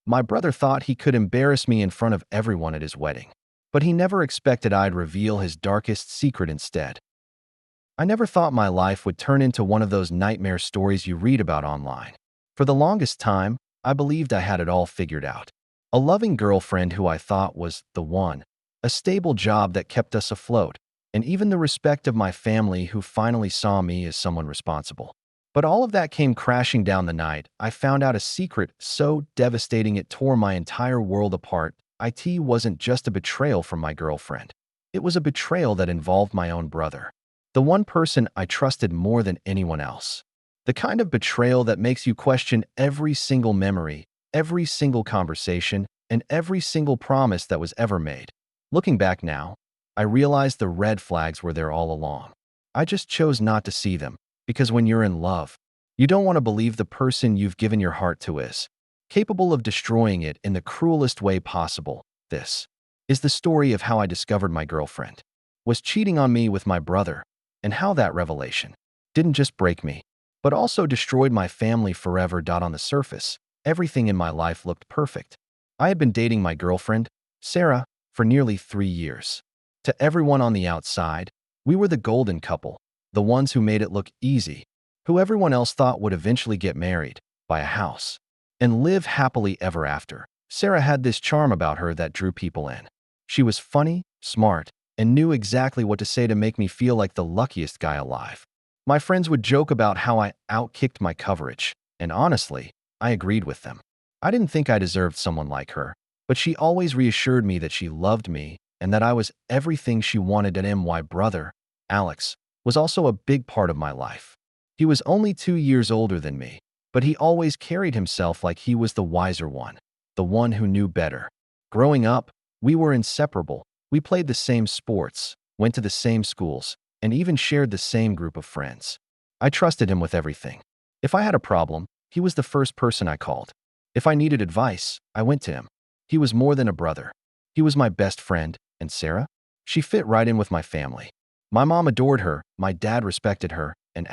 My brother thought he could embarrass me in front of everyone at his wedding, but he never expected I'd reveal his darkest secret instead. I never thought my life would turn into one of those nightmare stories you read about online. For the longest time, I believed I had it all figured out. A loving girlfriend who I thought was the one, a stable job that kept us afloat, and even the respect of my family who finally saw me as someone responsible. But all of that came crashing down the night I found out a secret so devastating it tore my entire world apart. It wasn't just a betrayal from my girlfriend. It was a betrayal that involved my own brother. The one person I trusted more than anyone else. The kind of betrayal that makes you question every single memory, every single conversation, and every single promise that was ever made. Looking back now, I realize the red flags were there all along. I just chose not to see them, because when you're in love, you don't want to believe the person you've given your heart to is capable of destroying it in the cruelest way possible. This is the story of how I discovered my girlfriend was cheating on me with my brother, and how that revelation didn't just break me, but also destroyed my family forever. On the surface, everything in my life looked perfect. I had been dating my girlfriend, Sarah, for nearly 3 years. To everyone on the outside, we were the golden couple, the ones who made it look easy, who everyone else thought would eventually get married, buy a house, and live happily ever after. Sarah had this charm about her that drew people in. She was funny, smart, and knew exactly what to say to make me feel like the luckiest guy alive. My friends would joke about how I outkicked my coverage, and honestly, I agreed with them. I didn't think I deserved someone like her, but she always reassured me that she loved me and that I was everything she wanted. And my brother, Alex, was also a big part of my life. He was only 2 years older than me, but he always carried himself like he was the wiser one, the one who knew better. Growing up, we were inseparable. We played the same sports, went to the same schools, and even shared the same group of friends. I trusted him with everything. If I had a problem, he was the first person I called. If I needed advice, I went to him. He was more than a brother. He was my best friend. And Sarah? She fit right in with my family. My mom adored her, my dad respected her, and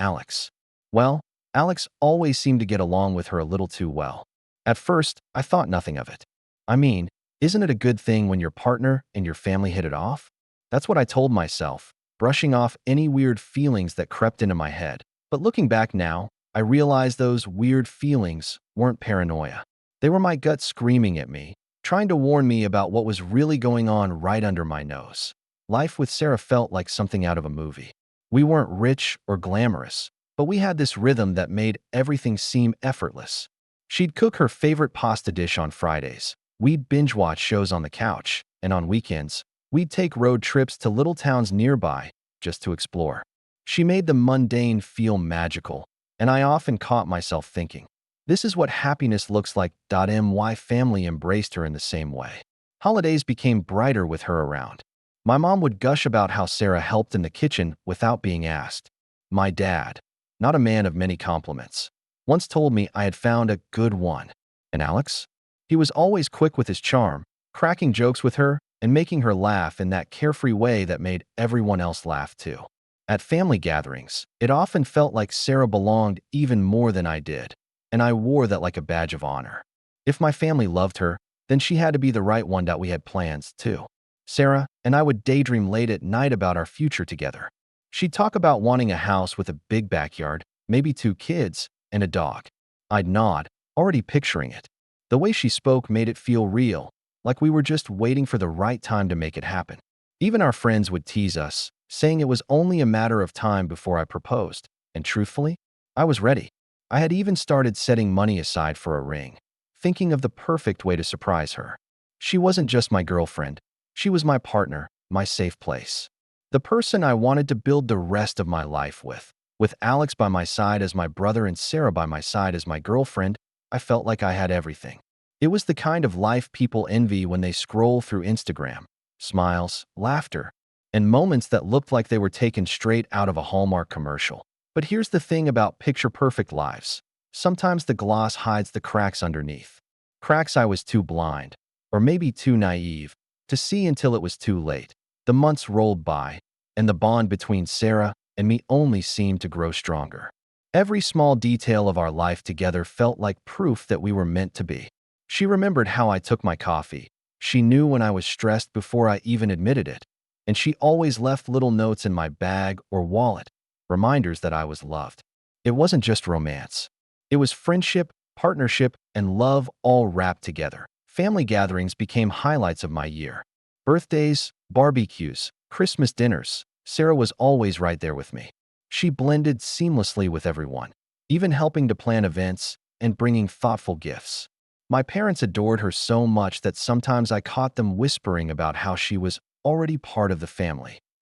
well, Alex always seemed to get along with her a little too well. At first, I thought nothing of it. I mean, isn't it a good thing when your partner and your family hit it off? That's what I told myself, brushing off any weird feelings that crept into my head. But looking back now, I realize those weird feelings weren't paranoia. They were my gut screaming at me, trying to warn me about what was really going on right under my nose. Life with Sarah felt like something out of a movie. We weren't rich or glamorous, but we had this rhythm that made everything seem effortless. She'd cook her favorite pasta dish on Fridays. We'd binge-watch shows on the couch, and on weekends, we'd take road trips to little towns nearby just to explore. She made the mundane feel magical, and I often caught myself thinking, this is what happiness looks like. My family embraced her in the same way. Holidays became brighter with her around. My mom would gush about how Sarah helped in the kitchen without being asked. My dad, not a man of many compliments, once told me I had found a good one. And Alex? He was always quick with his charm, cracking jokes with her and making her laugh in that carefree way that made everyone else laugh too. At family gatherings, it often felt like Sarah belonged even more than I did, and I wore that like a badge of honor. If my family loved her, then she had to be the right one. We had plans too. Sarah and I would daydream late at night about our future together. She'd talk about wanting a house with a big backyard, maybe 2 kids, and a dog. I'd nod, already picturing it. The way she spoke made it feel real, like we were just waiting for the right time to make it happen. Even our friends would tease us, saying it was only a matter of time before I proposed. And truthfully, I was ready. I had even started setting money aside for a ring, thinking of the perfect way to surprise her. She wasn't just my girlfriend. She was my partner, my safe place. The person I wanted to build the rest of my life with Alex by my side as my brother and Sarah by my side as my girlfriend. I felt like I had everything. It was the kind of life people envy when they scroll through Instagram. Smiles, laughter, and moments that looked like they were taken straight out of a Hallmark commercial. But here's the thing about picture-perfect lives. Sometimes the gloss hides the cracks underneath. Cracks I was too blind, or maybe too naive, to see until it was too late. The months rolled by, and the bond between Sarah and me only seemed to grow stronger. Every small detail of our life together felt like proof that we were meant to be. She remembered how I took my coffee. She knew when I was stressed before I even admitted it. And she always left little notes in my bag or wallet, reminders that I was loved. It wasn't just romance. It was friendship, partnership, and love all wrapped together. Family gatherings became highlights of my year. Birthdays, barbecues, Christmas dinners. Sarah was always right there with me. She blended seamlessly with everyone, even helping to plan events and bringing thoughtful gifts. My parents adored her so much that sometimes I caught them whispering about how she was already part of the family.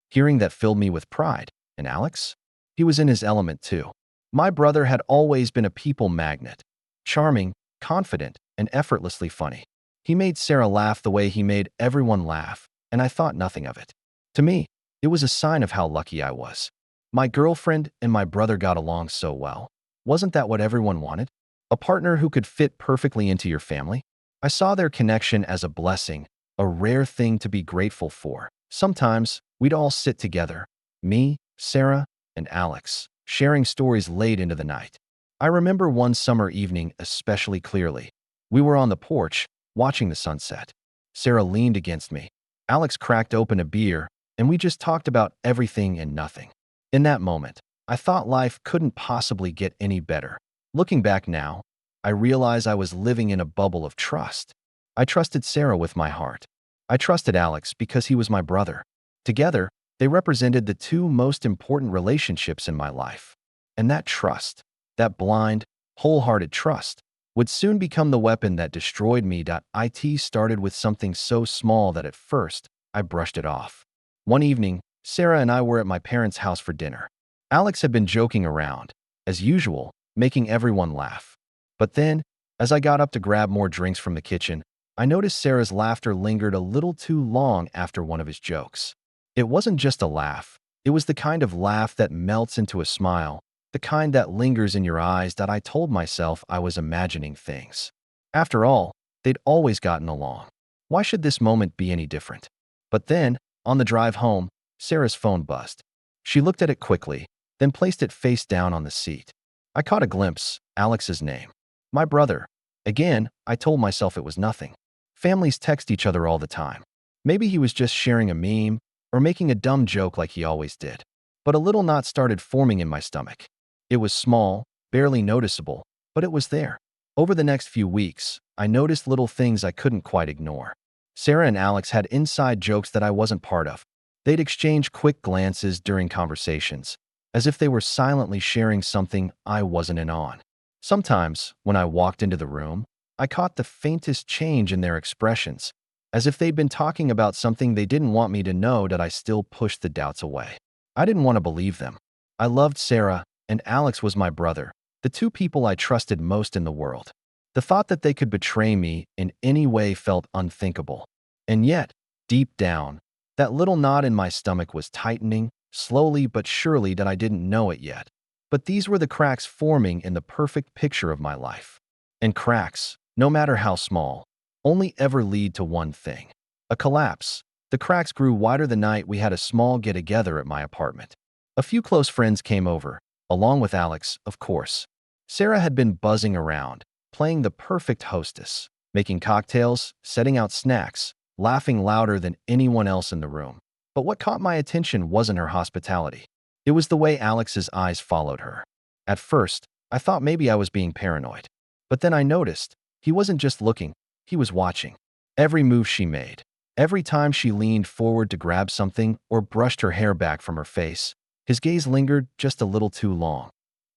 Hearing that filled me with pride. And Alex? He was in his element too. My brother had always been a people magnet. Charming, confident, and effortlessly funny. He made Sarah laugh the way he made everyone laugh, and I thought nothing of it. To me, it was a sign of how lucky I was. My girlfriend and my brother got along so well. Wasn't that what everyone wanted? A partner who could fit perfectly into your family? I saw their connection as a blessing, a rare thing to be grateful for. Sometimes, we'd all sit together, me, Sarah, and Alex, sharing stories late into the night. I remember one summer evening especially clearly. We were on the porch, watching the sunset. Sarah leaned against me. Alex cracked open a beer, and we just talked about everything and nothing. In that moment, I thought life couldn't possibly get any better. Looking back now, I realize I was living in a bubble of trust. I trusted Sarah with my heart. I trusted Alex because he was my brother. Together, they represented the two most important relationships in my life. And that trust, that blind, wholehearted trust, would soon become the weapon that destroyed me. It started with something so small that at first, I brushed it off. One evening, Sarah and I were at my parents' house for dinner. Alex had been joking around, as usual, making everyone laugh. But then, as I got up to grab more drinks from the kitchen, I noticed Sarah's laughter lingered a little too long after one of his jokes. It wasn't just a laugh. It was the kind of laugh that melts into a smile, the kind that lingers in your eyes. That I told myself I was imagining things. After all, they'd always gotten along. Why should this moment be any different? But then, on the drive home, Sarah's phone buzzed. She looked at it quickly, then placed it face down on the seat. I caught a glimpse, Alex's name. My brother. Again, I told myself it was nothing. Families text each other all the time. Maybe he was just sharing a meme or making a dumb joke like he always did. But a little knot started forming in my stomach. It was small, barely noticeable, but it was there. Over the next few weeks, I noticed little things I couldn't quite ignore. Sarah and Alex had inside jokes that I wasn't part of. They'd exchange quick glances during conversations, as if they were silently sharing something I wasn't in on. Sometimes, when I walked into the room, I caught the faintest change in their expressions, as if they'd been talking about something they didn't want me to know. That I still pushed the doubts away. I didn't want to believe them. I loved Sarah, and Alex was my brother, the two people I trusted most in the world. The thought that they could betray me in any way felt unthinkable. And yet, deep down, that little knot in my stomach was tightening, slowly but surely. That I didn't know it yet. But these were the cracks forming in the perfect picture of my life. And cracks, no matter how small, only ever lead to one thing: a collapse. The cracks grew wider the night we had a small get-together at my apartment. A few close friends came over, along with Alex, of course. Sarah had been buzzing around, playing the perfect hostess, making cocktails, setting out snacks, laughing louder than anyone else in the room. But what caught my attention wasn't her hospitality. It was the way Alex's eyes followed her. At first, I thought maybe I was being paranoid. But then I noticed, he wasn't just looking, he was watching. Every move she made, every time she leaned forward to grab something or brushed her hair back from her face, his gaze lingered just a little too long.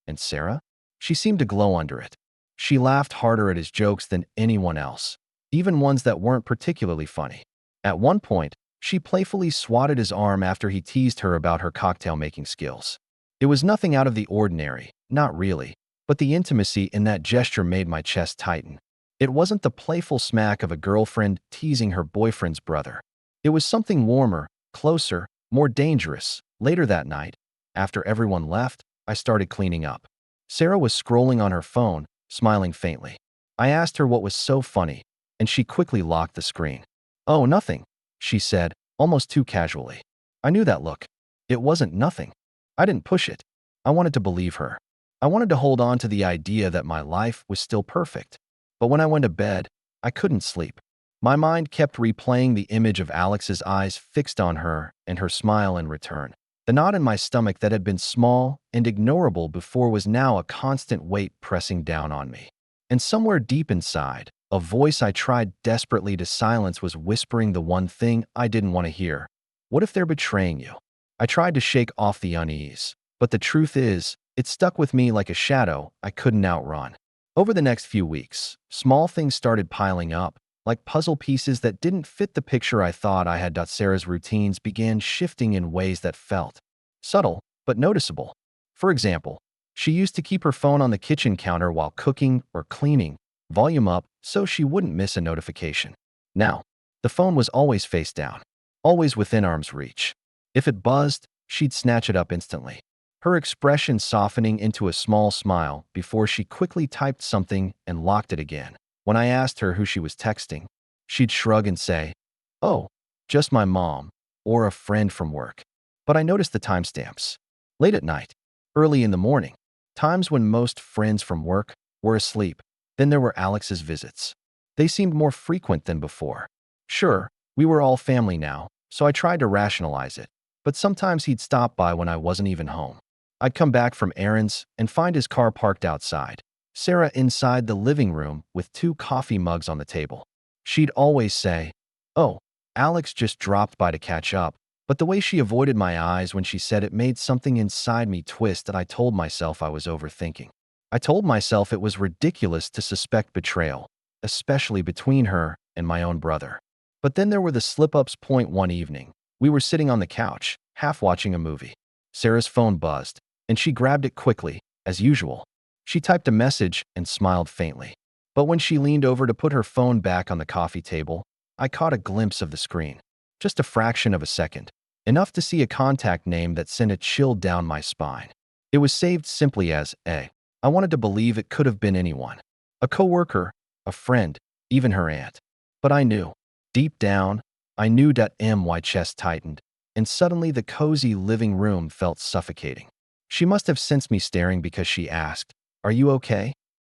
And Sarah? She seemed to glow under it. She laughed harder at his jokes than anyone else, even ones that weren't particularly funny. At one point, she playfully swatted his arm after he teased her about her cocktail-making skills. It was nothing out of the ordinary, not really, but the intimacy in that gesture made my chest tighten. It wasn't the playful smack of a girlfriend teasing her boyfriend's brother. It was something warmer, closer, more dangerous. Later that night, after everyone left, I started cleaning up. Sarah was scrolling on her phone, smiling faintly. I asked her what was so funny, and she quickly locked the screen. "Oh, nothing," she said, almost too casually. I knew that look. It wasn't nothing. I didn't push it. I wanted to believe her. I wanted to hold on to the idea that my life was still perfect. But when I went to bed, I couldn't sleep. My mind kept replaying the image of Alex's eyes fixed on her and her smile in return. The knot in my stomach that had been small and ignorable before was now a constant weight pressing down on me. And somewhere deep inside, a voice I tried desperately to silence was whispering the one thing I didn't want to hear. What if they're betraying you? I tried to shake off the unease, but the truth is, it stuck with me like a shadow I couldn't outrun. Over the next few weeks, small things started piling up, like puzzle pieces that didn't fit the picture I thought I had. Sarah's routines began shifting in ways that felt subtle but noticeable. For example, she used to keep her phone on the kitchen counter while cooking or cleaning, volume up so she wouldn't miss a notification. Now, the phone was always face down, always within arm's reach. If it buzzed, she'd snatch it up instantly, her expression softening into a small smile before she quickly typed something and locked it again. When I asked her who she was texting, she'd shrug and say, "Oh, just my mom," or "a friend from work." But I noticed the timestamps. Late at night, early in the morning, times when most friends from work were asleep. Then there were Alex's visits. They seemed more frequent than before. Sure, we were all family now, so I tried to rationalize it, but sometimes he'd stop by when I wasn't even home. I'd come back from errands and find his car parked outside, Sarah inside the living room with 2 coffee mugs on the table. She'd always say, "Oh, Alex just dropped by to catch up," but the way she avoided my eyes when she said it made something inside me twist that I told myself I was overthinking. I told myself it was ridiculous to suspect betrayal, especially between her and my own brother. But then there were the slip-ups. One evening, we were sitting on the couch, half watching a movie. Sarah's phone buzzed, and she grabbed it quickly, as usual. She typed a message and smiled faintly. But when she leaned over to put her phone back on the coffee table, I caught a glimpse of the screen. Just a fraction of a second, enough to see a contact name that sent a chill down my spine. It was saved simply as A. I wanted to believe it could have been anyone. A coworker, a friend, even her aunt. But I knew. Deep down, I knew that my chest tightened, and suddenly the cozy living room felt suffocating. She must have sensed me staring because she asked, "Are you okay?"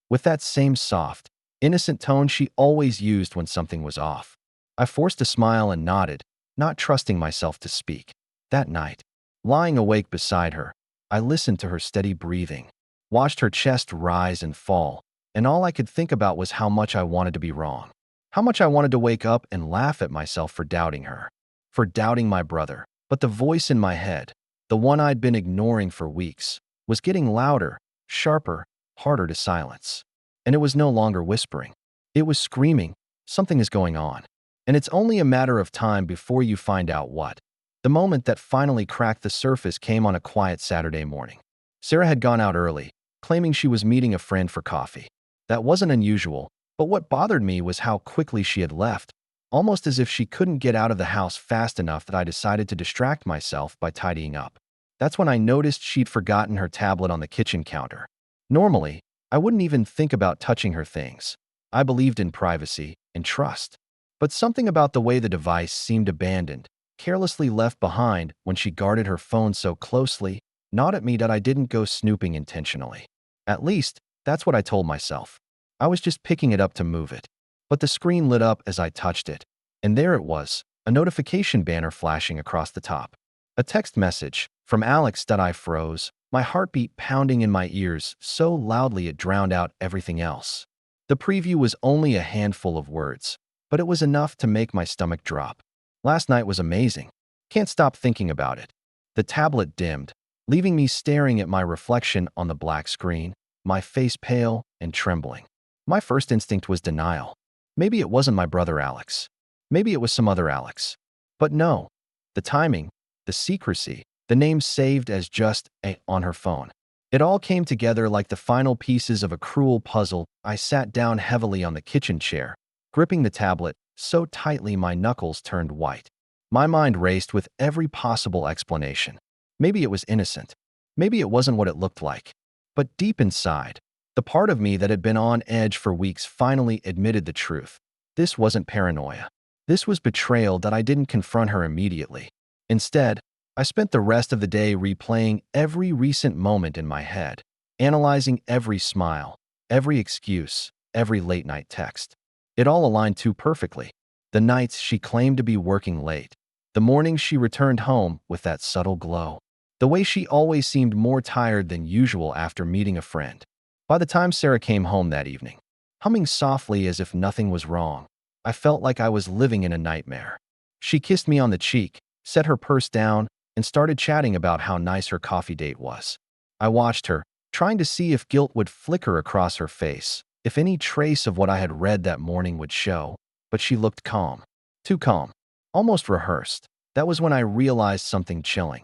With that same soft, innocent tone she always used when something was off. I forced a smile and nodded, not trusting myself to speak. That night, lying awake beside her, I listened to her steady breathing, watched her chest rise and fall, and all I could think about was how much I wanted to be wrong. How much I wanted to wake up and laugh at myself for doubting her, for doubting my brother. But the voice in my head, the one I'd been ignoring for weeks, was getting louder, sharper, harder to silence. And it was no longer whispering. It was screaming, "Something is going on." And it's only a matter of time before you find out what. The moment that finally cracked the surface came on a quiet Saturday morning. Sarah had gone out early, claiming she was meeting a friend for coffee. That wasn't unusual, but what bothered me was how quickly she had left, almost as if she couldn't get out of the house fast enough that I decided to distract myself by tidying up. That's when I noticed she'd forgotten her tablet on the kitchen counter. Normally, I wouldn't even think about touching her things. I believed in privacy and trust. But something about the way the device seemed abandoned, carelessly left behind when she guarded her phone so closely, gnawed at me that I didn't go snooping intentionally. At least, that's what I told myself. I was just picking it up to move it. But the screen lit up as I touched it, and there it was, a notification banner flashing across the top. A text message from Alex that I froze, my heartbeat pounding in my ears so loudly it drowned out everything else. The preview was only a handful of words, but it was enough to make my stomach drop. Last night was amazing. Can't stop thinking about it. The tablet dimmed, leaving me staring at my reflection on the black screen, my face pale and trembling. My first instinct was denial. Maybe it wasn't my brother Alex. Maybe it was some other Alex. But no. The timing, the secrecy, the name saved as just a on her phone. It all came together like the final pieces of a cruel puzzle. I sat down heavily on the kitchen chair, gripping the tablet so tightly my knuckles turned white. My mind raced with every possible explanation. Maybe it was innocent. Maybe it wasn't what it looked like. But deep inside, the part of me that had been on edge for weeks finally admitted the truth. This wasn't paranoia. This was betrayal that I didn't confront her immediately. Instead, I spent the rest of the day replaying every recent moment in my head, analyzing every smile, every excuse, every late-night text. It all aligned too perfectly. The nights she claimed to be working late. The mornings she returned home with that subtle glow. The way she always seemed more tired than usual after meeting a friend. By the time Sarah came home that evening, humming softly as if nothing was wrong, I felt like I was living in a nightmare. She kissed me on the cheek, set her purse down, and started chatting about how nice her coffee date was. I watched her, trying to see if guilt would flicker across her face, if any trace of what I had read that morning would show, but she looked calm. Too calm. Almost rehearsed. That was when I realized something chilling.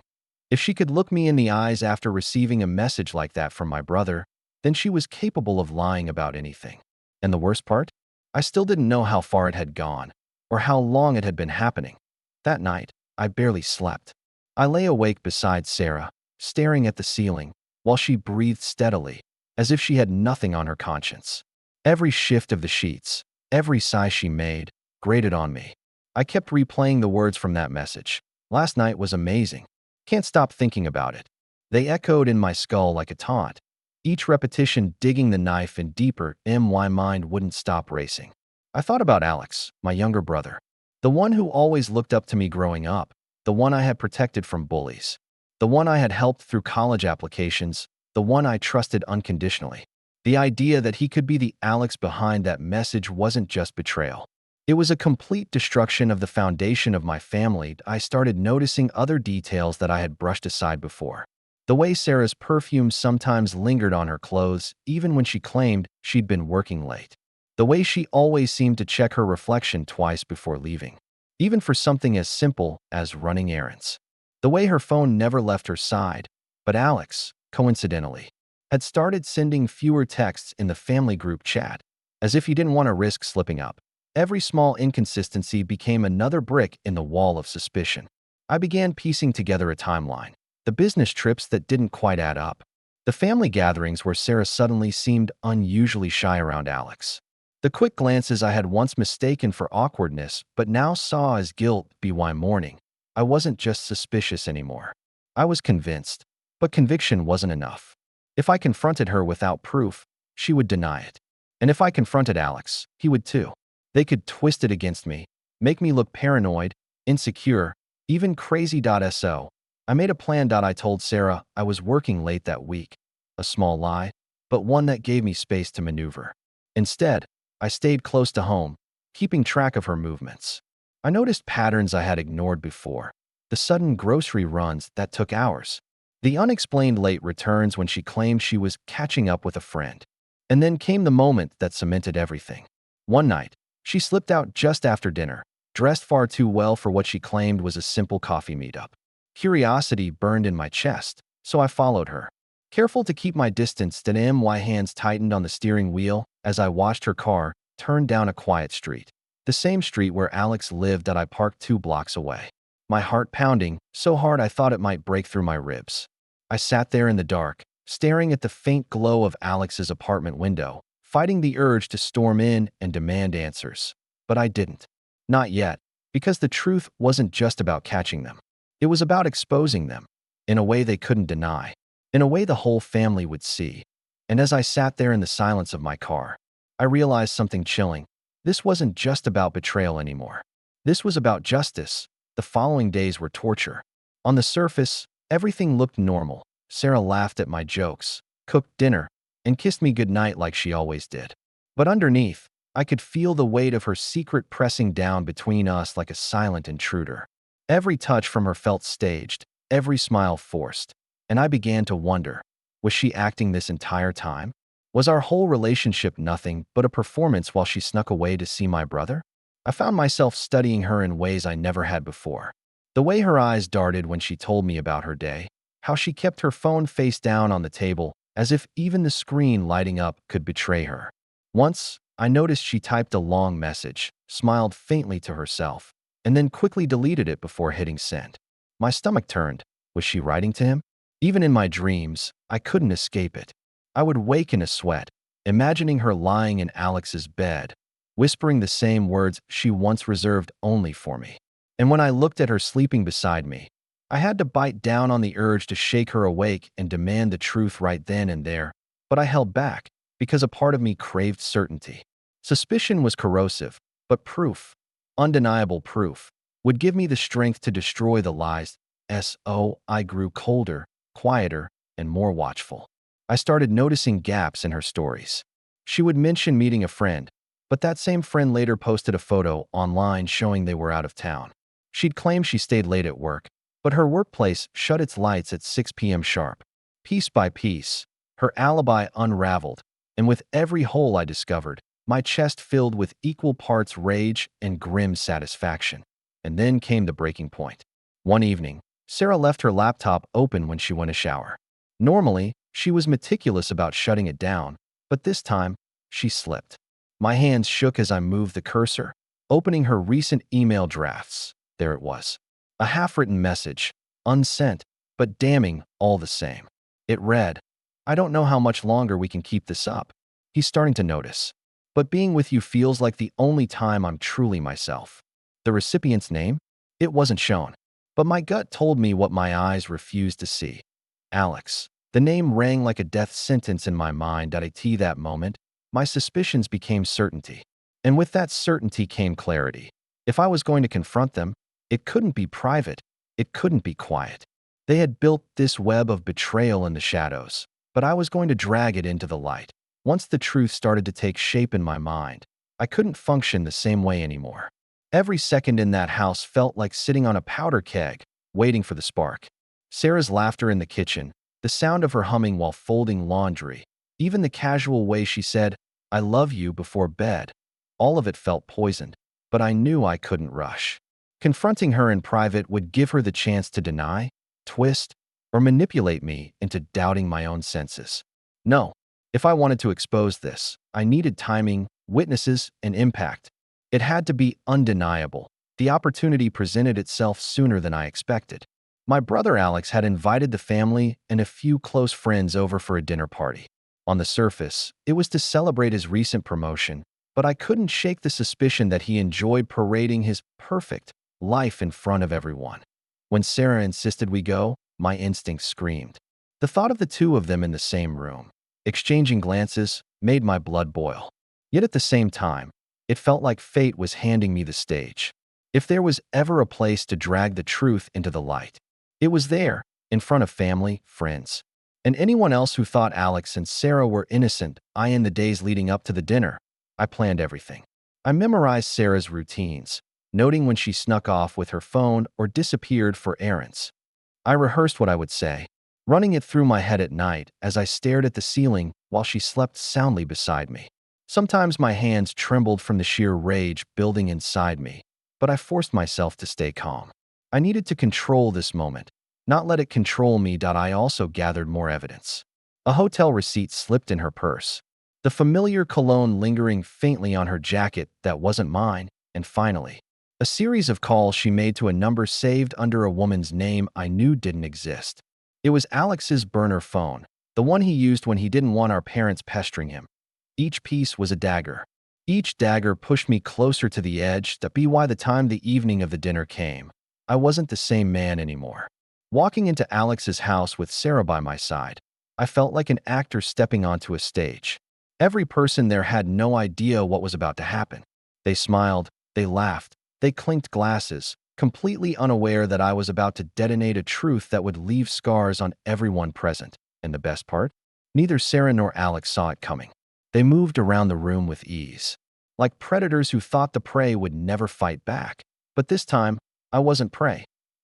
If she could look me in the eyes after receiving a message like that from my brother, then she was capable of lying about anything. And the worst part? I still didn't know how far it had gone, or how long it had been happening. That night, I barely slept. I lay awake beside Sarah, staring at the ceiling, while she breathed steadily, as if she had nothing on her conscience. Every shift of the sheets, every sigh she made, grated on me. I kept replaying the words from that message. Last night was amazing. Can't stop thinking about it. They echoed in my skull like a taunt, each repetition digging the knife in deeper. My mind wouldn't stop racing. I thought about Alex, my younger brother, the one who always looked up to me growing up, the one I had protected from bullies, the one I had helped through college applications, the one I trusted unconditionally. The idea that he could be the Alex behind that message wasn't just betrayal. It was a complete destruction of the foundation of my family. I started noticing other details that I had brushed aside before. The way Sarah's perfume sometimes lingered on her clothes, even when she claimed she'd been working late. The way she always seemed to check her reflection twice before leaving, even for something as simple as running errands. The way her phone never left her side. But Alex, coincidentally, had started sending fewer texts in the family group chat, as if he didn't want to risk slipping up. Every small inconsistency became another brick in the wall of suspicion. I began piecing together a timeline. The business trips that didn't quite add up. The family gatherings where Sarah suddenly seemed unusually shy around Alex. The quick glances I had once mistaken for awkwardness but now saw as guilt. By morning, I wasn't just suspicious anymore. I was convinced, but conviction wasn't enough. If I confronted her without proof, she would deny it. And if I confronted Alex, he would too. They could twist it against me, make me look paranoid, insecure, even crazy. So I made a plan. I told Sarah I was working late that week. A small lie, but one that gave me space to maneuver. Instead, I stayed close to home, keeping track of her movements. I noticed patterns I had ignored before. The sudden grocery runs that took hours. The unexplained late returns when she claimed she was catching up with a friend. And then came the moment that cemented everything. One night, she slipped out just after dinner, dressed far too well for what she claimed was a simple coffee meetup. Curiosity burned in my chest, so I followed her. Careful to keep my distance. My hands tightened on the steering wheel as I watched her car turn down a quiet street. The same street where Alex lived. I parked 2 blocks away. My heart pounding so hard I thought it might break through my ribs. I sat there in the dark, staring at the faint glow of Alex's apartment window, fighting the urge to storm in and demand answers. But I didn't. Not yet, because the truth wasn't just about catching them. It was about exposing them, in a way they couldn't deny, in a way the whole family would see. And as I sat there in the silence of my car, I realized something chilling. This wasn't just about betrayal anymore. This was about justice. The following days were torture. On the surface, everything looked normal. Sarah laughed at my jokes, cooked dinner, and kissed me goodnight like she always did. But underneath, I could feel the weight of her secret pressing down between us like a silent intruder. Every touch from her felt staged, every smile forced, and I began to wonder, was she acting this entire time? Was our whole relationship nothing but a performance while she snuck away to see my brother? I found myself studying her in ways I never had before. The way her eyes darted when she told me about her day, how she kept her phone face down on the table, as if even the screen lighting up could betray her. Once, I noticed she typed a long message, smiled faintly to herself, and then quickly deleted it before hitting send. My stomach turned. Was she writing to him? Even in my dreams, I couldn't escape it. I would wake in a sweat, imagining her lying in Alex's bed, whispering the same words she once reserved only for me. And when I looked at her sleeping beside me, I had to bite down on the urge to shake her awake and demand the truth right then and there, but I held back because a part of me craved certainty. Suspicion was corrosive, but proof, undeniable proof, would give me the strength to destroy the lies. I grew colder, quieter, and more watchful. I started noticing gaps in her stories. She would mention meeting a friend, but that same friend later posted a photo online showing they were out of town. She'd claim she stayed late at work, but her workplace shut its lights at 6 p.m. sharp. Piece by piece, her alibi unraveled, and with every hole I discovered, my chest filled with equal parts rage and grim satisfaction. And then came the breaking point. One evening, Sarah left her laptop open when she went to shower. Normally, she was meticulous about shutting it down, but this time, she slipped. My hands shook as I moved the cursor, opening her recent email drafts. There it was. A half-written message, unsent, but damning all the same. It read, "I don't know how much longer we can keep this up." He's starting to notice. But being with you feels like the only time I'm truly myself. The recipient's name? It wasn't shown. But my gut told me what my eyes refused to see. Alex. The name rang like a death sentence in my mind. At that moment, my suspicions became certainty. And with that certainty came clarity. If I was going to confront them, it couldn't be private. It couldn't be quiet. They had built this web of betrayal in the shadows, but I was going to drag it into the light. Once the truth started to take shape in my mind, I couldn't function the same way anymore. Every second in that house felt like sitting on a powder keg, waiting for the spark. Sarah's laughter in the kitchen, the sound of her humming while folding laundry, even the casual way she said, "I love you" before bed, all of it felt poisoned, but I knew I couldn't rush. Confronting her in private would give her the chance to deny, twist, or manipulate me into doubting my own senses. No. If I wanted to expose this, I needed timing, witnesses, and impact. It had to be undeniable. The opportunity presented itself sooner than I expected. My brother Alex had invited the family and a few close friends over for a dinner party. On the surface, it was to celebrate his recent promotion, but I couldn't shake the suspicion that he enjoyed parading his perfect life in front of everyone. When Sarah insisted we go, my instincts screamed. The thought of the two of them in the same room, exchanging glances, made my blood boil. Yet at the same time, it felt like fate was handing me the stage. If there was ever a place to drag the truth into the light, it was there, in front of family, friends, and anyone else who thought Alex and Sarah were innocent. In the days leading up to the dinner, I planned everything. I memorized Sarah's routines, noting when she snuck off with her phone or disappeared for errands. I rehearsed what I would say, running it through my head at night as I stared at the ceiling while she slept soundly beside me. Sometimes my hands trembled from the sheer rage building inside me, but I forced myself to stay calm. I needed to control this moment, not let it control me. I also gathered more evidence. A hotel receipt slipped in her purse, the familiar cologne lingering faintly on her jacket that wasn't mine, and finally, a series of calls she made to a number saved under a woman's name I knew didn't exist. It was Alex's burner phone, the one he used when he didn't want our parents pestering him. Each piece was a dagger. Each dagger pushed me closer to the edge. By the time the evening of the dinner came, I wasn't the same man anymore. Walking into Alex's house with Sarah by my side, I felt like an actor stepping onto a stage. Every person there had no idea what was about to happen. They smiled, they laughed, they clinked glasses, completely unaware that I was about to detonate a truth that would leave scars on everyone present. And the best part? Neither Sarah nor Alex saw it coming. They moved around the room with ease, like predators who thought the prey would never fight back. But this time, I wasn't prey.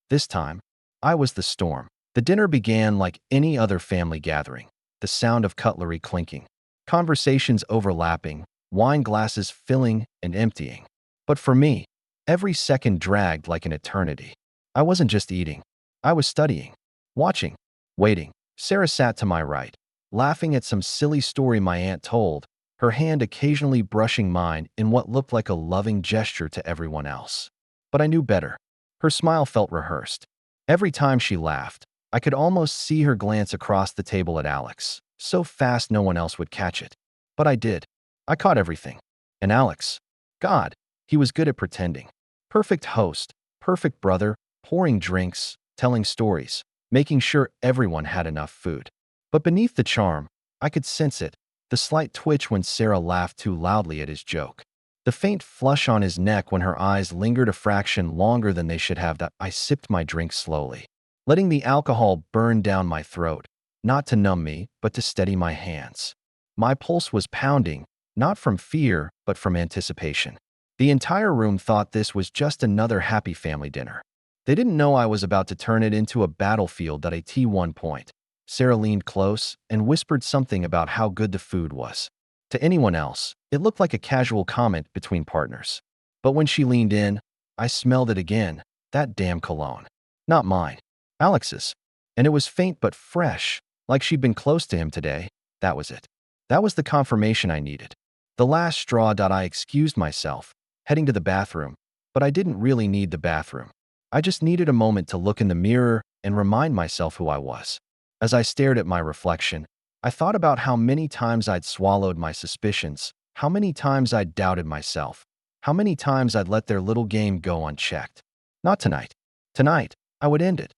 This time, I was the storm. The dinner began like any other family gathering, the sound of cutlery clinking, conversations overlapping, wine glasses filling and emptying. But for me, every second dragged like an eternity. I wasn't just eating. I was studying, watching, waiting. Sarah sat to my right, laughing at some silly story my aunt told, her hand occasionally brushing mine in what looked like a loving gesture to everyone else. But I knew better. Her smile felt rehearsed. Every time she laughed, I could almost see her glance across the table at Alex, so fast no one else would catch it. But I did. I caught everything. And Alex, God, he was good at pretending. Perfect host, perfect brother, pouring drinks, telling stories, making sure everyone had enough food. But beneath the charm, I could sense it, the slight twitch when Sarah laughed too loudly at his joke, the faint flush on his neck when her eyes lingered a fraction longer than they should have. That I sipped my drink slowly, letting the alcohol burn down my throat, not to numb me, but to steady my hands. My pulse was pounding, not from fear, but from anticipation. The entire room thought this was just another happy family dinner. They didn't know I was about to turn it into a battlefield at a T1 point. Sarah leaned close and whispered something about how good the food was. To anyone else, it looked like a casual comment between partners. But when she leaned in, I smelled it again, that damn cologne. Not mine, Alex's. And it was faint but fresh, like she'd been close to him today. That was it. That was the confirmation I needed. The last straw. I excused myself, heading to the bathroom, but I didn't really need the bathroom. I just needed a moment to look in the mirror and remind myself who I was. As I stared at my reflection, I thought about how many times I'd swallowed my suspicions, how many times I'd doubted myself, how many times I'd let their little game go unchecked. Not tonight. Tonight, I would end it.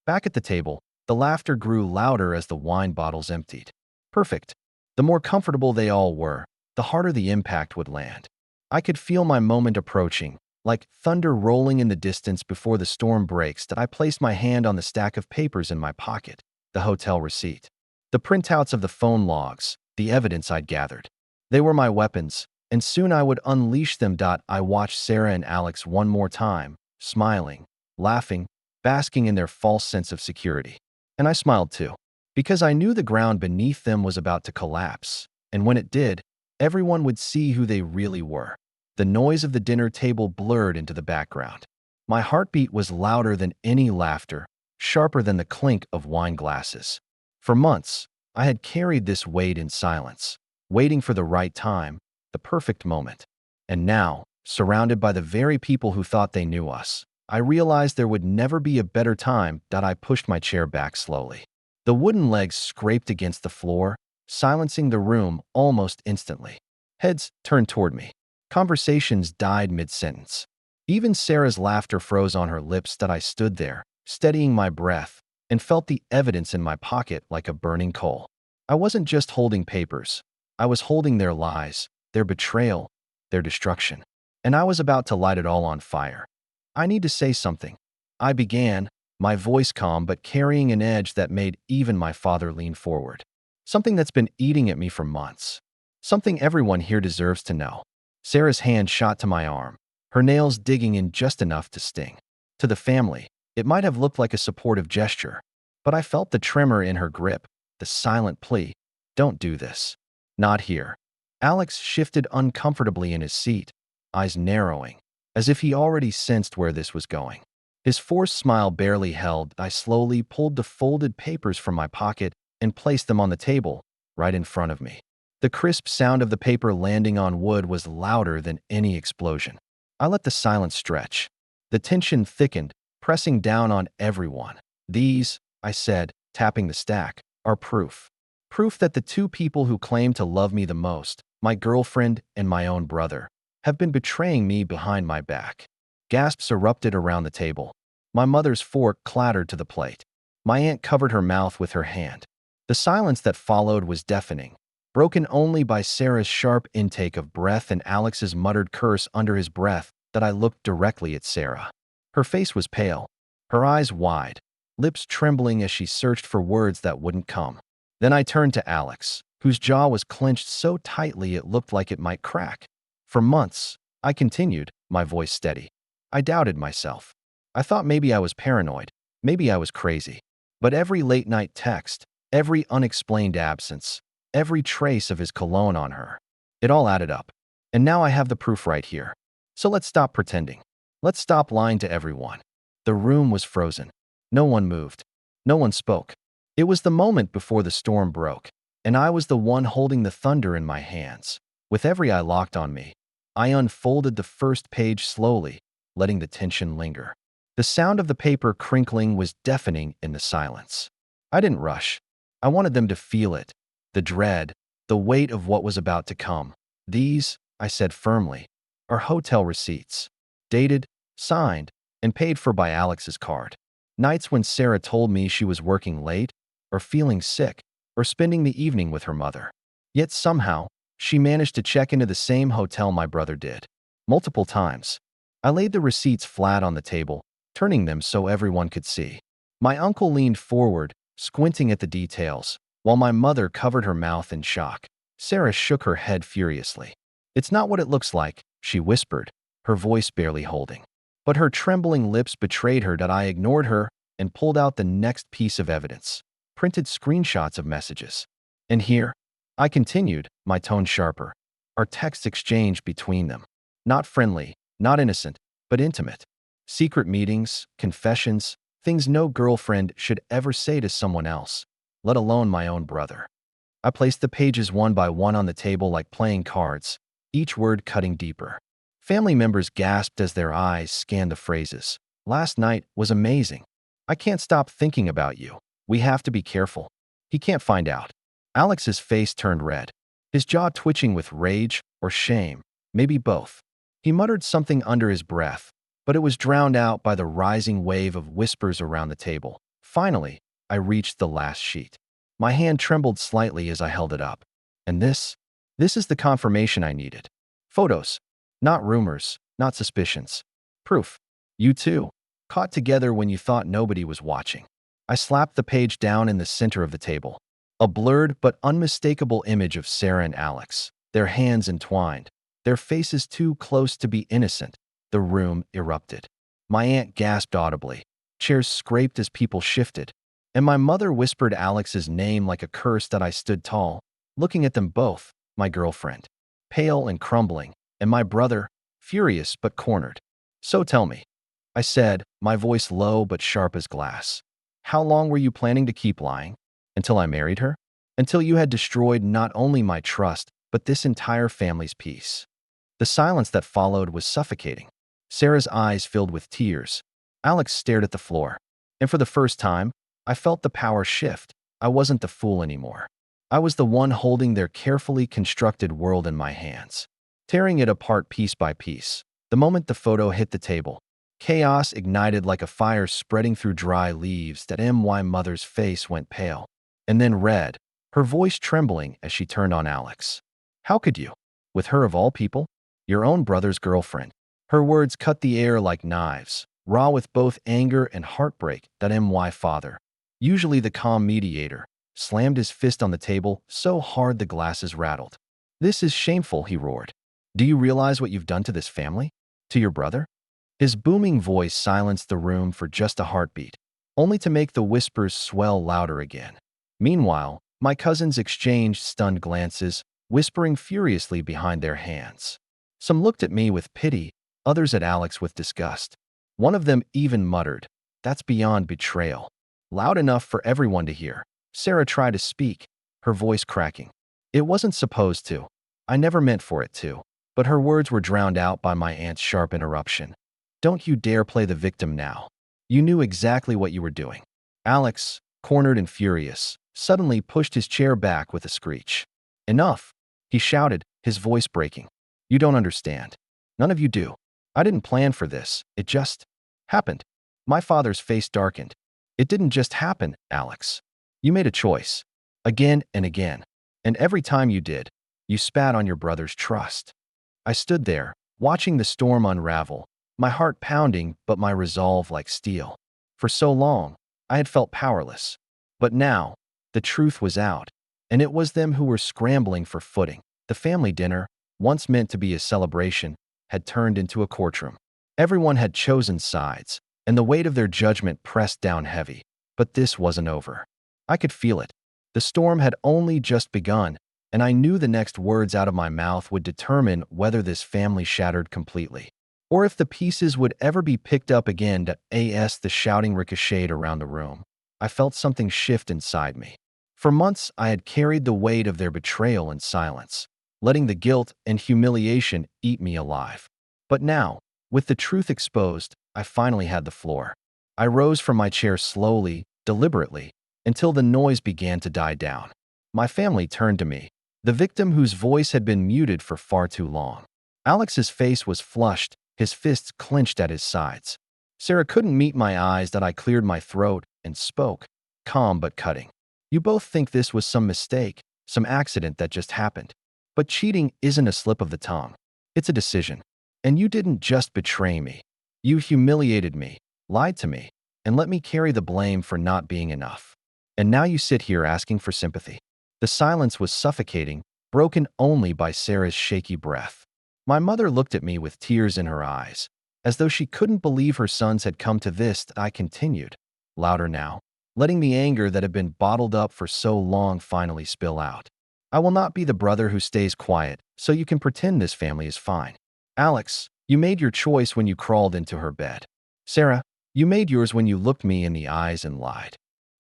Back at the table, the laughter grew louder as the wine bottles emptied. Perfect. The more comfortable they all were, the harder the impact would land. I could feel my moment approaching, like thunder rolling in the distance before the storm breaks. That I placed my hand on the stack of papers in my pocket, the hotel receipt, the printouts of the phone logs, the evidence I'd gathered. They were my weapons, and soon I would unleash them. I watched Sarah and Alex one more time, smiling, laughing, basking in their false sense of security. And I smiled too, because I knew the ground beneath them was about to collapse, and when it did, everyone would see who they really were. The noise of the dinner table blurred into the background. My heartbeat was louder than any laughter, sharper than the clink of wine glasses. For months, I had carried this weight in silence, waiting for the right time, the perfect moment. And now, surrounded by the very people who thought they knew us, I realized there would never be a better time. I pushed my chair back slowly. The wooden legs scraped against the floor, silencing the room almost instantly. Heads turned toward me. Conversations died mid-sentence. Even Sarah's laughter froze on her lips. I stood there, steadying my breath, and felt the evidence in my pocket like a burning coal. I wasn't just holding papers. I was holding their lies, their betrayal, their destruction. And I was about to light it all on fire. I need to say something. I began, my voice calm but carrying an edge that made even my father lean forward. Something that's been eating at me for months. Something everyone here deserves to know. Sarah's hand shot to my arm, her nails digging in just enough to sting. To the family, it might have looked like a supportive gesture, but I felt the tremor in her grip, the silent plea, "Don't do this." Not here. Alex shifted uncomfortably in his seat, eyes narrowing, as if he already sensed where this was going. His forced smile barely held. I slowly pulled the folded papers from my pocket and placed them on the table, right in front of me. The crisp sound of the paper landing on wood was louder than any explosion. I let the silence stretch. The tension thickened, pressing down on everyone. "These," I said, tapping the stack, "are proof. Proof that the two people who claim to love me the most, my girlfriend and my own brother, have been betraying me behind my back." Gasps erupted around the table. My mother's fork clattered to the plate. My aunt covered her mouth with her hand. The silence that followed was deafening, broken only by Sarah's sharp intake of breath and Alex's muttered curse under his breath. I looked directly at Sarah. Her face was pale, her eyes wide, lips trembling as she searched for words that wouldn't come. Then I turned to Alex, whose jaw was clenched so tightly it looked like it might crack. For months, I continued, my voice steady. I doubted myself. I thought maybe I was paranoid, maybe I was crazy. But every late-night text, every unexplained absence, every trace of his cologne on her, it all added up. And now I have the proof right here. So let's stop pretending. Let's stop lying to everyone. The room was frozen. No one moved. No one spoke. It was the moment before the storm broke, and I was the one holding the thunder in my hands. With every eye locked on me, I unfolded the first page slowly, letting the tension linger. The sound of the paper crinkling was deafening in the silence. I didn't rush. I wanted them to feel it, the dread, the weight of what was about to come. "These," I said firmly, "are hotel receipts, dated, signed, and paid for by Alex's card. Nights when Sarah told me she was working late, or feeling sick, or spending the evening with her mother. Yet somehow, she managed to check into the same hotel my brother did. Multiple times. I laid the receipts flat on the table, turning them so everyone could see. My uncle leaned forward, squinting at the details, while my mother covered her mouth in shock. Sarah shook her head furiously. "It's not what it looks like," she whispered, her voice barely holding. But her trembling lips betrayed her that I ignored her and pulled out the next piece of evidence, printed screenshots of messages. "And here," I continued, my tone sharper, "are texts exchanged between them. Not friendly, not innocent, but intimate. Secret meetings, confessions, things no girlfriend should ever say to someone else, let alone my own brother." I placed the pages one by one on the table like playing cards, each word cutting deeper. Family members gasped as their eyes scanned the phrases. "Last night was amazing. I can't stop thinking about you. We have to be careful. He can't find out." Alex's face turned red, his jaw twitching with rage or shame, maybe both. He muttered something under his breath, but it was drowned out by the rising wave of whispers around the table. Finally, I reached the last sheet. My hand trembled slightly as I held it up. And this is the confirmation I needed. Photos. Not rumors, not suspicions. Proof. You two, caught together when you thought nobody was watching. I slapped the page down in the center of the table. A blurred but unmistakable image of Sarah and Alex, their hands entwined, their faces too close to be innocent. The room erupted. My aunt gasped audibly. Chairs scraped as people shifted, and my mother whispered Alex's name like a curse that I stood tall, looking at them both, my girlfriend, pale and crumbling, and my brother, furious but cornered. "So tell me," I said, my voice low but sharp as glass. "How long were you planning to keep lying? Until I married her? Until you had destroyed not only my trust, but this entire family's peace?" The silence that followed was suffocating. Sarah's eyes filled with tears. Alex stared at the floor. And for the first time, I felt the power shift. I wasn't the fool anymore. I was the one holding their carefully constructed world in my hands, tearing it apart piece by piece. The moment the photo hit the table, chaos ignited like a fire spreading through dry leaves. That my mother's face went pale, and then red, her voice trembling as she turned on Alex. "How could you? With her of all people? Your own brother's girlfriend." Her words cut the air like knives, raw with both anger and heartbreak. That father, usually the calm mediator, slammed his fist on the table so hard the glasses rattled. "This is shameful," he roared. "Do you realize what you've done to this family? To your brother?" His booming voice silenced the room for just a heartbeat, only to make the whispers swell louder again. Meanwhile, my cousins exchanged stunned glances, whispering furiously behind their hands. Some looked at me with pity, others at Alex with disgust. One of them even muttered, "That's beyond betrayal." Loud enough for everyone to hear, Sarah tried to speak, her voice cracking. "It wasn't supposed to. I never meant for it to." But her words were drowned out by my aunt's sharp interruption. "Don't you dare play the victim now. You knew exactly what you were doing." Alex, cornered and furious, suddenly pushed his chair back with a screech. "Enough," he shouted, his voice breaking. "You don't understand. None of you do. I didn't plan for this. It just happened." My father's face darkened. "It didn't just happen, Alex. You made a choice. Again and again. And every time you did, you spat on your brother's trust." I stood there, watching the storm unravel, my heart pounding but my resolve like steel. For so long, I had felt powerless. But now, the truth was out, and it was them who were scrambling for footing. The family dinner, once meant to be a celebration, had turned into a courtroom. Everyone had chosen sides, and the weight of their judgment pressed down heavy. But this wasn't over. I could feel it. The storm had only just begun, and I knew the next words out of my mouth would determine whether this family shattered completely, or if the pieces would ever be picked up again. The shouting ricocheted around the room. I felt something shift inside me. For months, I had carried the weight of their betrayal in silence, letting the guilt and humiliation eat me alive. But now, with the truth exposed, I finally had the floor. I rose from my chair slowly, deliberately, until the noise began to die down. My family turned to me, the victim whose voice had been muted for far too long. Alex's face was flushed, his fists clenched at his sides. Sarah couldn't meet my eyes. I cleared my throat and spoke, calm but cutting. "You both think this was some mistake, some accident that just happened. But cheating isn't a slip of the tongue. It's a decision. And you didn't just betray me. You humiliated me, lied to me, and let me carry the blame for not being enough. And now you sit here asking for sympathy. The silence was suffocating, broken only by Sarah's shaky breath. My mother looked at me with tears in her eyes, as though she couldn't believe her sons had come to this. I continued, louder now, letting the anger that had been bottled up for so long finally spill out. I will not be the brother who stays quiet, so you can pretend this family is fine. Alex, you made your choice when you crawled into her bed. Sarah, you made yours when you looked me in the eyes and lied.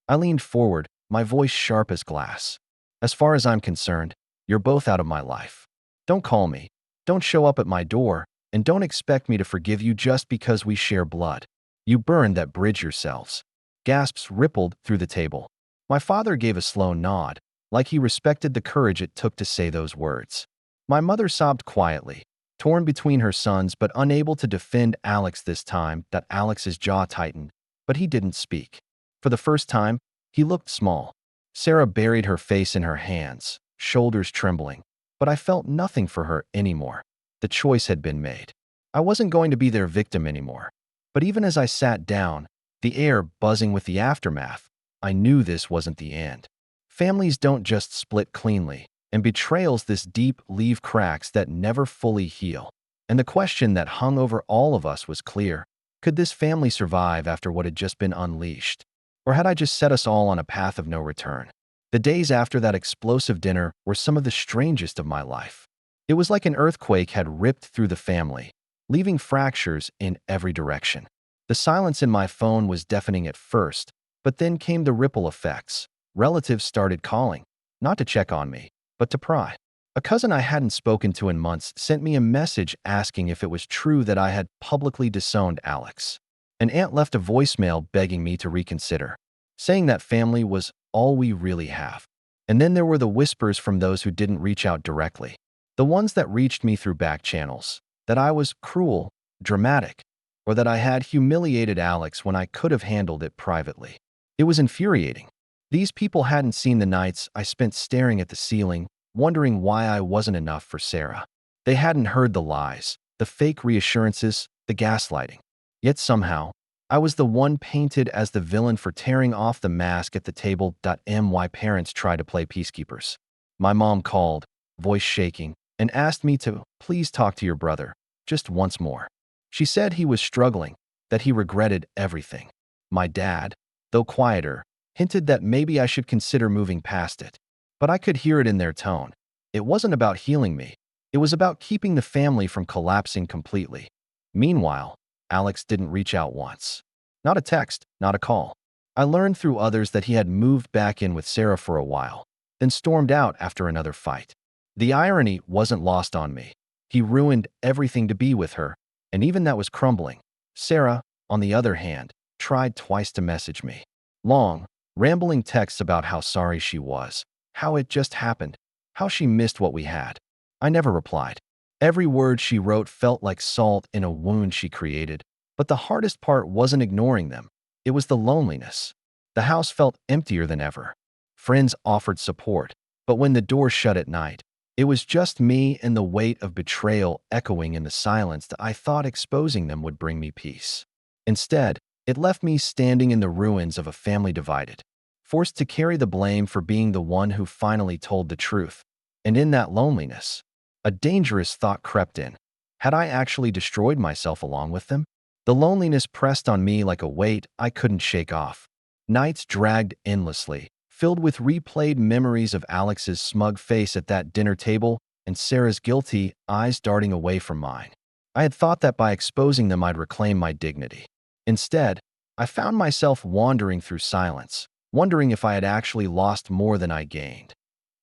I leaned forward, my voice sharp as glass. As far as I'm concerned, you're both out of my life. Don't call me. Don't show up at my door, and don't expect me to forgive you just because we share blood. You burned that bridge yourselves. Gasps rippled through the table. My father gave a slow nod, like he respected the courage it took to say those words. My mother sobbed quietly, torn between her sons but unable to defend Alex this time. That Alex's jaw tightened, but he didn't speak. For the first time, he looked small. Sarah buried her face in her hands, shoulders trembling, but I felt nothing for her anymore. The choice had been made. I wasn't going to be their victim anymore. But even as I sat down, the air buzzing with the aftermath, I knew this wasn't the end. Families don't just split cleanly, and betrayals this deep leave cracks that never fully heal. And the question that hung over all of us was clear. Could this family survive after what had just been unleashed? Or had I just set us all on a path of no return? The days after that explosive dinner were some of the strangest of my life. It was like an earthquake had ripped through the family, leaving fractures in every direction. The silence in my phone was deafening at first, but then came the ripple effects. Relatives started calling, not to check on me, but to pry. A cousin I hadn't spoken to in months sent me a message asking if it was true that I had publicly disowned Alex. An aunt left a voicemail begging me to reconsider, saying that family was all we really have. And then there were the whispers from those who didn't reach out directly. The ones that reached me through back channels, that I was cruel, dramatic, or that I had humiliated Alex when I could have handled it privately. It was infuriating. These people hadn't seen the nights I spent staring at the ceiling, wondering why I wasn't enough for Sarah. They hadn't heard the lies, the fake reassurances, the gaslighting. Yet somehow, I was the one painted as the villain for tearing off the mask at the table. My parents tried to play peacekeepers. My mom called, voice shaking, and asked me to please talk to your brother, just once more. She said he was struggling, that he regretted everything. My dad, though quieter, hinted that maybe I should consider moving past it. But I could hear it in their tone. It wasn't about healing me. It was about keeping the family from collapsing completely. Meanwhile, Alex didn't reach out once. Not a text, not a call. I learned through others that he had moved back in with Sarah for a while, then stormed out after another fight. The irony wasn't lost on me. He ruined everything to be with her, and even that was crumbling. Sarah, on the other hand, tried twice to message me. Long, rambling texts about how sorry she was, how it just happened, how she missed what we had. I never replied. Every word she wrote felt like salt in a wound she created, but the hardest part wasn't ignoring them. It was the loneliness. The house felt emptier than ever. Friends offered support, but when the door shut at night, it was just me and the weight of betrayal echoing in the silence that I thought exposing them would bring me peace. Instead, it left me standing in the ruins of a family divided, forced to carry the blame for being the one who finally told the truth. And in that loneliness, a dangerous thought crept in. Had I actually destroyed myself along with them? The loneliness pressed on me like a weight I couldn't shake off. Nights dragged endlessly, filled with replayed memories of Alex's smug face at that dinner table and Sarah's guilty eyes darting away from mine. I had thought that by exposing them I'd reclaim my dignity. Instead, I found myself wandering through silence, wondering if I had actually lost more than I gained.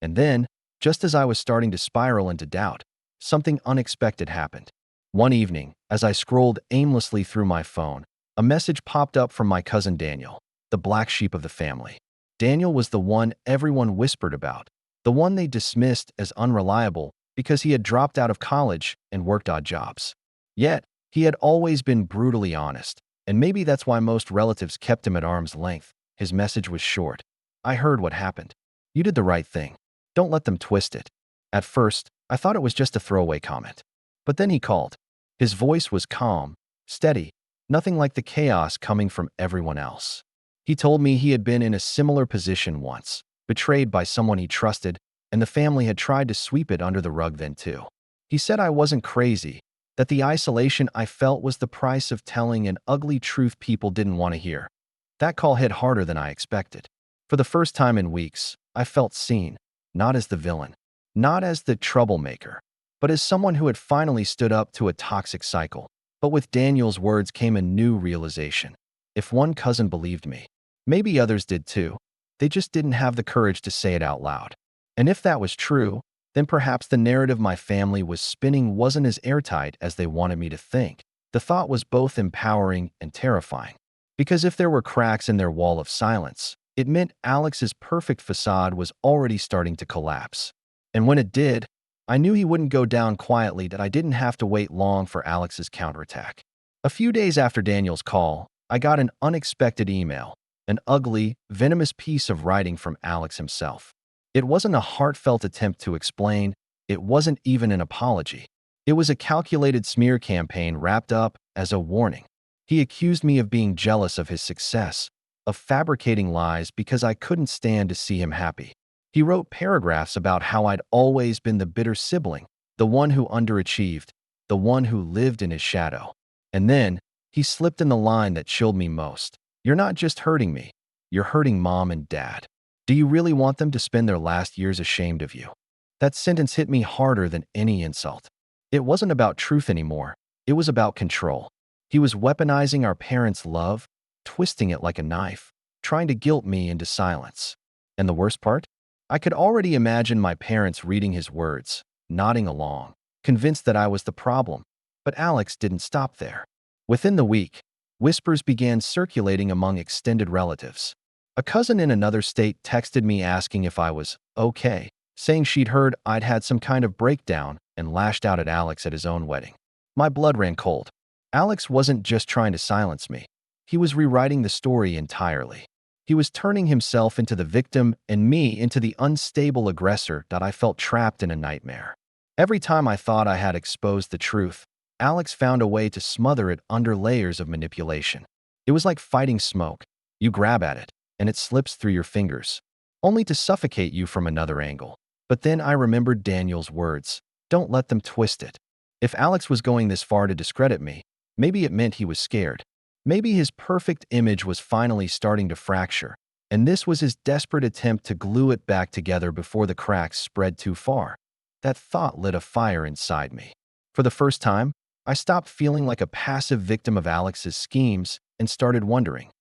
And then, just as I was starting to spiral into doubt, something unexpected happened. One evening, as I scrolled aimlessly through my phone, a message popped up from my cousin Daniel, the black sheep of the family. Daniel was the one everyone whispered about, the one they dismissed as unreliable because he had dropped out of college and worked odd jobs. Yet, he had always been brutally honest, and maybe that's why most relatives kept him at arm's length. His message was short. I heard what happened. You did the right thing. Don't let them twist it. At first, I thought it was just a throwaway comment. But then he called. His voice was calm, steady, nothing like the chaos coming from everyone else. He told me he had been in a similar position once, betrayed by someone he trusted, and the family had tried to sweep it under the rug then too. He said I wasn't crazy, that the isolation I felt was the price of telling an ugly truth people didn't want to hear. That call hit harder than I expected. For the first time in weeks, I felt seen, not as the villain, not as the troublemaker, but as someone who had finally stood up to a toxic cycle. But with Daniel's words came a new realization. If one cousin believed me, maybe others did too. They just didn't have the courage to say it out loud. And if that was true, then perhaps the narrative my family was spinning wasn't as airtight as they wanted me to think. The thought was both empowering and terrifying. Because if there were cracks in their wall of silence, it meant Alex's perfect facade was already starting to collapse. And when it did, I knew he wouldn't go down quietly, that I didn't have to wait long for Alex's counterattack. A few days after Daniel's call, I got an unexpected email, an ugly, venomous piece of writing from Alex himself. It wasn't a heartfelt attempt to explain, it wasn't even an apology. It was a calculated smear campaign wrapped up as a warning. He accused me of being jealous of his success, of fabricating lies because I couldn't stand to see him happy. He wrote paragraphs about how I'd always been the bitter sibling, the one who underachieved, the one who lived in his shadow. And then, he slipped in the line that chilled me most. You're not just hurting me, you're hurting Mom and Dad. Do you really want them to spend their last years ashamed of you? That sentence hit me harder than any insult. It wasn't about truth anymore, it was about control. He was weaponizing our parents' love, twisting it like a knife, trying to guilt me into silence. And the worst part? I could already imagine my parents reading his words, nodding along, convinced that I was the problem. But Alex didn't stop there. Within the week, whispers began circulating among extended relatives. A cousin in another state texted me asking if I was okay, saying she'd heard I'd had some kind of breakdown, and lashed out at Alex at his own wedding. My blood ran cold. Alex wasn't just trying to silence me. He was rewriting the story entirely. He was turning himself into the victim and me into the unstable aggressor that I felt trapped in a nightmare. Every time I thought I had exposed the truth, Alex found a way to smother it under layers of manipulation. It was like fighting smoke. You grab at it, and it slips through your fingers, only to suffocate you from another angle. But then I remembered Daniel's words. Don't let them twist it. If Alex was going this far to discredit me, maybe it meant he was scared. Maybe his perfect image was finally starting to fracture, and this was his desperate attempt to glue it back together before the cracks spread too far. That thought lit a fire inside me. For the first time, I stopped feeling like a passive victim of Alex's schemes and started wondering,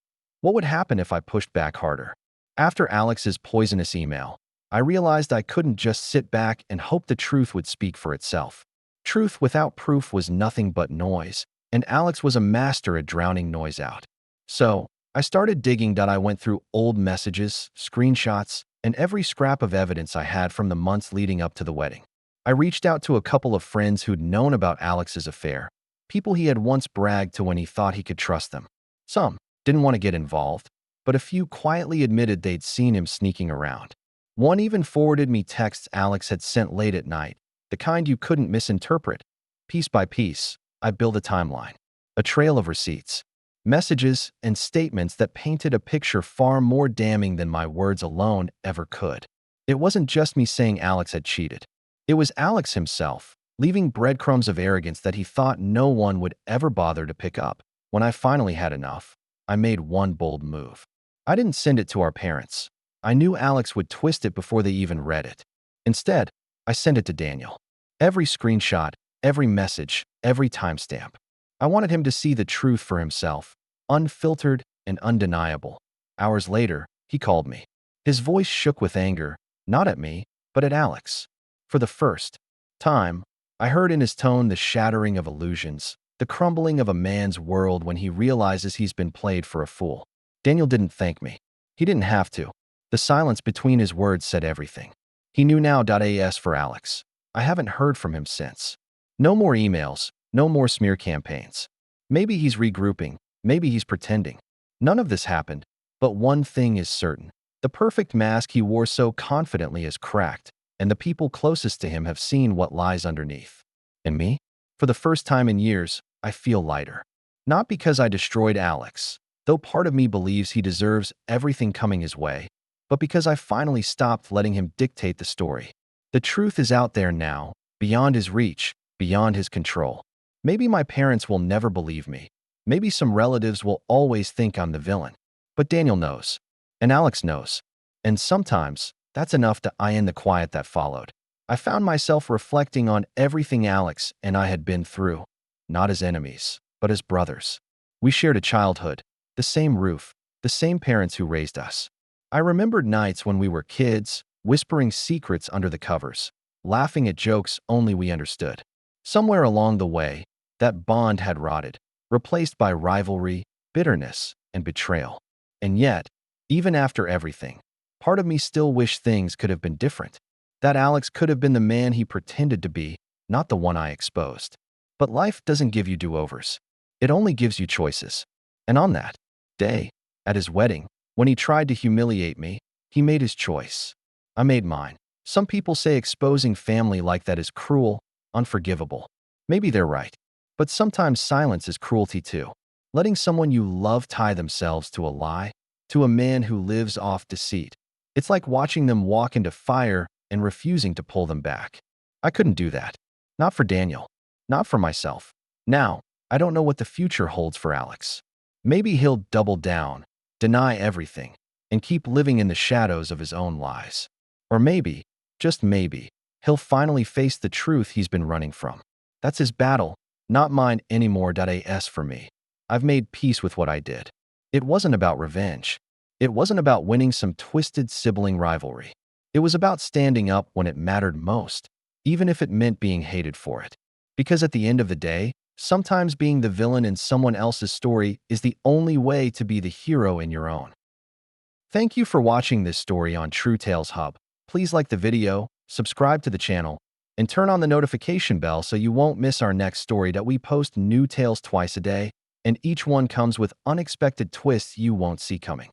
what would happen if I pushed back harder? After Alex's poisonous email, I realized I couldn't just sit back and hope the truth would speak for itself. Truth without proof was nothing but noise, and Alex was a master at drowning noise out. So, I started digging. I went through old messages, screenshots, and every scrap of evidence I had from the months leading up to the wedding. I reached out to a couple of friends who'd known about Alex's affair, people he had once bragged to when he thought he could trust them. Some didn't want to get involved, but a few quietly admitted they'd seen him sneaking around. One even forwarded me texts Alex had sent late at night, the kind you couldn't misinterpret. Piece by piece, I built a timeline, a trail of receipts, messages, and statements that painted a picture far more damning than my words alone ever could. It wasn't just me saying Alex had cheated. It was Alex himself, leaving breadcrumbs of arrogance that he thought no one would ever bother to pick up. When I finally had enough, I made one bold move. I didn't send it to our parents. I knew Alex would twist it before they even read it. Instead, I sent it to Daniel. Every screenshot, every message, every timestamp. I wanted him to see the truth for himself, unfiltered and undeniable. Hours later, he called me. His voice shook with anger, not at me, but at Alex. For the first time, I heard in his tone the shattering of illusions, the crumbling of a man's world when he realizes he's been played for a fool. Daniel didn't thank me. He didn't have to. The silence between his words said everything. He knew now. As for Alex, I haven't heard from him since. No more emails, no more smear campaigns. Maybe he's regrouping, maybe he's pretending. None of this happened, but one thing is certain. The perfect mask he wore so confidently is cracked, and the people closest to him have seen what lies underneath. And me? For the first time in years, I feel lighter. Not because I destroyed Alex, though part of me believes he deserves everything coming his way, but because I finally stopped letting him dictate the story. The truth is out there now, beyond his reach, beyond his control. Maybe my parents will never believe me. Maybe some relatives will always think I'm the villain. But Daniel knows. And Alex knows. And sometimes, that's enough to end the quiet that followed. I found myself reflecting on everything Alex and I had been through, not as enemies, but as brothers. We shared a childhood, the same roof, the same parents who raised us. I remembered nights when we were kids, whispering secrets under the covers, laughing at jokes only we understood. Somewhere along the way, that bond had rotted, replaced by rivalry, bitterness, and betrayal. And yet, even after everything, part of me still wished things could have been different. That Alex could have been the man he pretended to be, not the one I exposed. But life doesn't give you do-overs. It only gives you choices. And on that day, at his wedding, when he tried to humiliate me, he made his choice. I made mine. Some people say exposing family like that is cruel, unforgivable. Maybe they're right. But sometimes silence is cruelty too. Letting someone you love tie themselves to a lie, to a man who lives off deceit. It's like watching them walk into fire and refusing to pull them back. I couldn't do that. Not for Daniel. Not for myself. Now, I don't know what the future holds for Alex. Maybe he'll double down, deny everything, and keep living in the shadows of his own lies. Or maybe, just maybe, he'll finally face the truth he's been running from. That's his battle, not mine anymore. As for me, I've made peace with what I did. It wasn't about revenge. It wasn't about winning some twisted sibling rivalry. It was about standing up when it mattered most, even if it meant being hated for it. Because at the end of the day, sometimes being the villain in someone else's story is the only way to be the hero in your own. Thank you for watching this story on True Tales Hub. Please like the video, subscribe to the channel, and turn on the notification bell so you won't miss our next story. That we post new tales twice a day, and each one comes with unexpected twists you won't see coming.